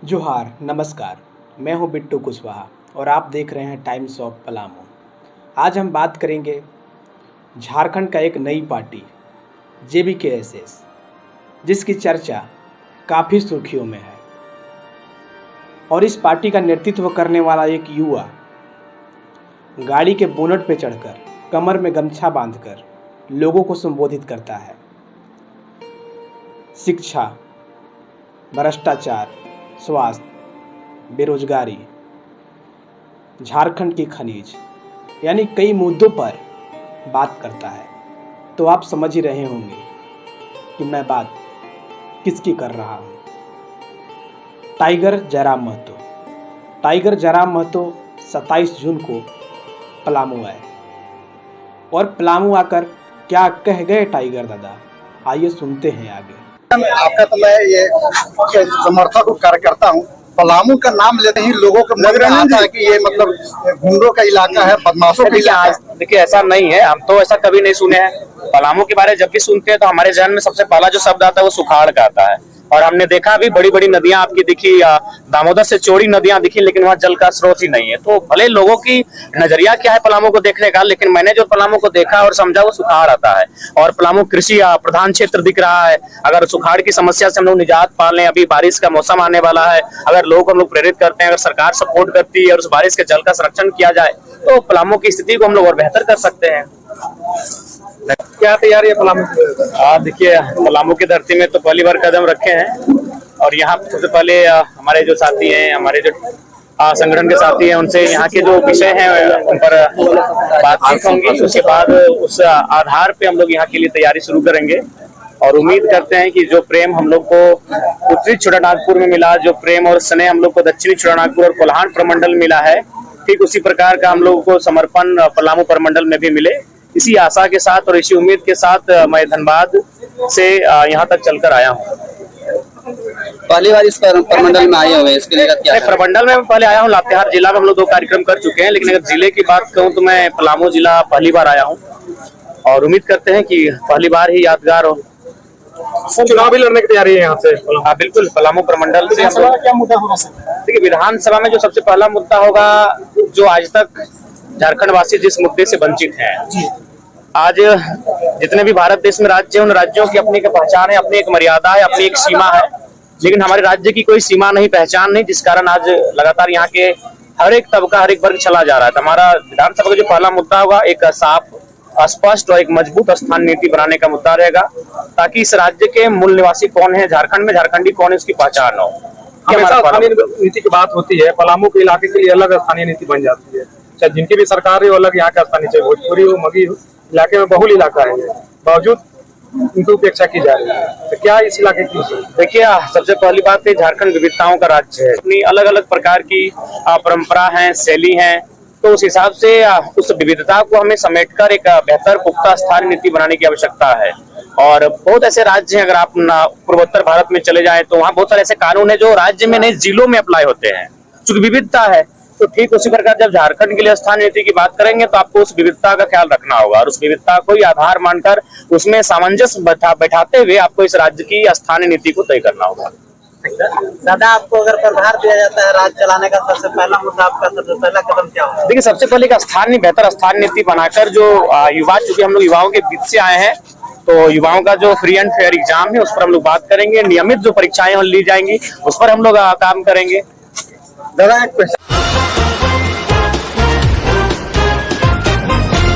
जोहार नमस्कार, मैं हूं बिट्टू कुशवाहा और आप देख रहे हैं टाइम्स ऑफ पलामू। आज हम बात करेंगे झारखंड का एक नई पार्टी JBKSS, जिसकी चर्चा काफ़ी सुर्खियों में है। और इस पार्टी का नेतृत्व करने वाला एक युवा गाड़ी के बोनट पर चढ़कर कमर में गमछा बांधकर लोगों को संबोधित करता है। शिक्षा, भ्रष्टाचार, स्वास्थ्य, बेरोजगारी, झारखंड की खनिज यानी कई मुद्दों पर बात करता है। तो आप समझ ही रहे होंगे कि मैं बात किसकी कर रहा हूँ। टाइगर जयराम महतो। टाइगर जयराम महतो 27 जून को पलामू आए और पलामू आकर क्या कह गए टाइगर दादा, आइए सुनते हैं आगे। आपका तो मैं ये समर्थक कार्यकर्ता हूँ। पलामू का नाम लेते ही लोगों को लग रहा है कि ये मतलब गुंडों का इलाका है, बदमाशों का इलाका है। देखिए ऐसा नहीं है, हम तो ऐसा कभी नहीं सुने हैं। पलामू के बारे में जब भी सुनते हैं तो हमारे जहन में सबसे पहला जो शब्द आता है वो सुखाड़ का आता है। और हमने देखा भी बड़ी बड़ी नदियां आपकी दिखी, दामोदर से चौड़ी नदियां दिखी, लेकिन वहाँ जल का स्रोत ही नहीं है। तो भले लोगों की नजरिया क्या है पलामू को देखने का, लेकिन मैंने जो पलामू को देखा और समझा वो सुखाड़ आता है। और पलामू कृषि प्रधान क्षेत्र दिख रहा है। अगर सुखाड़ की समस्या से हम लोग निजात पा लें, अभी बारिश का मौसम आने वाला है, अगर लोगों को हम लोग प्रेरित करते हैं, अगर सरकार सपोर्ट करती है और उस बारिश के जल का संरक्षण किया जाए तो पलामू की स्थिति को हम लोग और बेहतर कर सकते हैं। क्या तैयारी है पलामू? देखिए पलामू की धरती में तो पहली बार कदम रखे हैं और यहाँ सबसे पहले हमारे जो साथी हैं, हमारे जो संगठन के साथी हैं, उनसे यहाँ के जो विषय हैं उन पर बातचीत होंगी। उसके बाद उस आधार पे हम लोग यहाँ के लिए तैयारी शुरू करेंगे और उम्मीद करते हैं कि जो प्रेम हम लोग को उत्तरी छोटानागपुर में मिला, जो प्रेम और स्नेह हम लोग को दक्षिणी छोटानागपुर और कोल्हान प्रमंडल मिला है, ठीक उसी प्रकार का हम लोग को समर्पण पलामू प्रमंडल में भी मिले। इसी आशा के साथ और इसी उम्मीद के साथ मैं धनबाद से यहाँ तक चलकर आया हूँ। पहली बार इस प्रमंडल में आए हुए हैं, इसके लिए क्या प्रमंडल में पहले आया हूँ। लातेहार जिला में हम लोग 2 कार्यक्रम कर चुके हैं, लेकिन अगर जिले की बात कहूँ तो मैं पलामू जिला पहली बार आया हूँ और उम्मीद करते हैं कि पहली बार ही यादगार हो। चुनाव भी लड़ने की तैयारी है यहाँ से? हाँ बिल्कुल, पलामू प्रमंडल से। क्या मुद्दा होगा? देखिए विधानसभा में जो सबसे पहला मुद्दा होगा, जो आज तक झारखंड वासी जिस मुद्दे से वंचित हैं, आज जितने भी भारत देश में राज्य हैं, उन राज्यों की अपनी एक पहचान है, अपनी एक मर्यादा है, अपनी एक सीमा है, लेकिन हमारे राज्य की कोई सीमा नहीं, पहचान नहीं, जिस कारण आज लगातार यहाँ के हर एक तबका, हर एक वर्ग चला जा रहा है। तो हमारा विधानसभा का जो पहला मुद्दा होगा, एक साफ, स्पष्ट और एक मजबूत स्थान नीति बनाने का मुद्दा रहेगा, ताकि इस राज्य के मूल निवासी कौन है, झारखंड में झारखंडी कौन है, उसकी पहचान हो। हमेशा स्थानीय नीति की बात होती है, पलामू के इलाके के लिए अलग स्थानीय नीति बन जाती है। चाहे जिनकी भी सरकार है वो अलग यहाँ का स्थानीय, चाहे भोजपुरी हो, मगही हो, इलाके में बहुल इलाका है, बावजूद उनकी उपेक्षा की जा रही है। तो क्या इस इलाके की? देखिए सबसे पहली बात है, झारखंड विविधताओं का राज्य है, अपनी अलग अलग प्रकार की परंपरा है, शैली है। तो उस हिसाब से उस विविधता को हमें समेटकर एक बेहतर पुख्ता स्थानीय नीति बनाने की आवश्यकता है। और बहुत ऐसे राज्य हैं, अगर आप पूर्वोत्तर भारत में चले जाएं तो वहाँ बहुत सारे ऐसे कानून है जो राज्य में नहीं जिलों में अप्लाई होते हैं, चूंकि विविधता है। तो ठीक उसी प्रकार जब झारखंड के लिए स्थानीय नीति की बात करेंगे तो आपको उस विविधता का ख्याल रखना होगा और उस विविधता को ही आधार मानकर उसमें सामंजस्य बैठाते हुए आपको इस राज्य की स्थानीय नीति को तय करना होगा। दादा, आपको अगर प्रभार दिया जाता है राज्य चलाने का, सबसे पहला मुद्दा आपका सबसे पहला कदम क्या होगा? देखिए सबसे पहले का स्थानीय बेहतर स्थानीय नीति बनाकर जो युवा, चूंकि हम लोग युवाओं के बीच से आए हैं, तो युवाओं का जो फ्री एंड फेयर एग्जाम है उस पर हम लोग बात करेंगे। नियमित जो परीक्षाएं ली जाएंगी उस पर हम लोग काम करेंगे। दादा एक